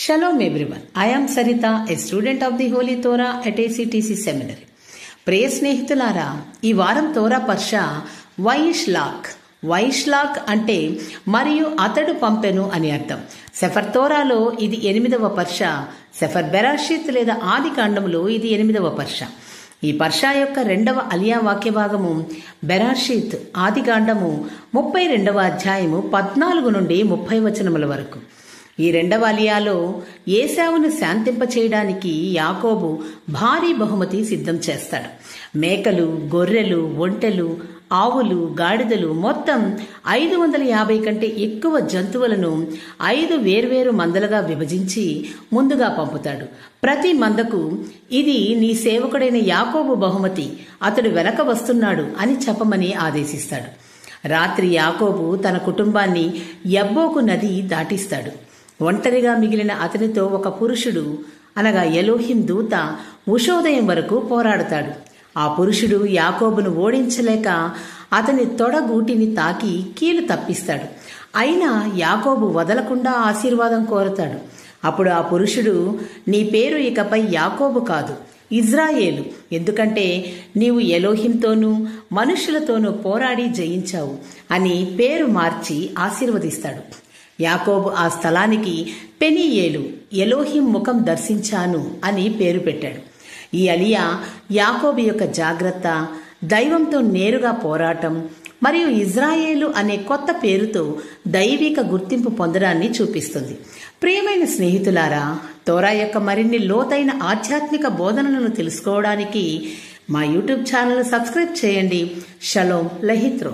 Shalom everyone. I am Sarita, a student of the Holy Torah at ACTC Seminary. ప్రియ స్నేహితులారా, ఈ వారం తోరా పర్ష వైష్లాక్. వైష్లాక్ అంటే మరియు అతడు పంపెను అని అర్థం. సెఫర్ తోరాలో ఇది 8వ పర్ష. సెఫర్ బెరాషిత్ లేదా ఆది కాండములో ఇది 8వ పర్ష. ఈ పర్షా యొక్క 2వ అలియా వాక్య భాగము బెరాషిత్ ఆది కాండము 32వ అధ్యాయము 14 నుండి 30 వచనముల వరకు. ఈ 2వ అలియాలో ఏశావును శాంతింప చేయడానికి యాకోబు భారీ బహుమతి సిద్ధం చేస్తాడు. మేకలు, గొర్రెలు, ఒంటెలు, ఆవులు, గాడిదలు మొత్తం 550 కంటే ఎక్కువ జంతువులను 5 వేర్వేరు మందలుగా విభజించి ముందుగా పంపుతాడు. ప్రతి మందకు ఇది నీ సేవకుడైన యాకోబు బహుమతి, అతడు వెనక వస్తున్నాడు అని చెప్పమని ఆదేశిస్తాడు. రాత్రి యాకోబు తన కుటుంబాన్ని యబ్బోకు నది దాటిస్తాడు. ఒంటరిగా మిగిలిన అతనితో ఒక పురుషుడు అనగా ఎలోహిం దూత ఉషోదయం వరకు పోరాడతాడు. ఆ పురుషుడు యాకోబును ఓడించలేక అతని తొడగూటిని తాకి కీలు తప్పిస్తాడు. అయినా యాకోబు వదలకుండా ఆశీర్వాదం కోరతాడు. అప్పుడు ఆ పురుషుడు, నీ పేరు ఇకపై యాకోబు కాదు, ఇజ్రాయేలు, ఎందుకంటే నీవు ఎలోహింతోనూ మనుషులతోనూ పోరాడి జయించావు అని పేరు మార్చి ఆశీర్వదిస్తాడు. యాకోబు ఆ స్థలానికి పెనీయేలు, ఎలోహిం ముఖం దర్శించాను అని పేరు పెట్టాడు. ఈ అలియా యాకోబు యొక్క జాగ్రత్త, దైవంతో నేరుగా పోరాటం మరియు ఇజ్రాయేలు అనే కొత్త పేరుతో దైవిక గుర్తింపు పొందడాన్ని చూపిస్తుంది. ప్రియమైన స్నేహితులారా, తోరా యొక్క మరిన్ని లోతైన ఆధ్యాత్మిక బోధనలను తెలుసుకోవడానికి మా యూట్యూబ్ ఛానల్ సబ్స్క్రైబ్ చేయండి. షలోం లహిత్రో.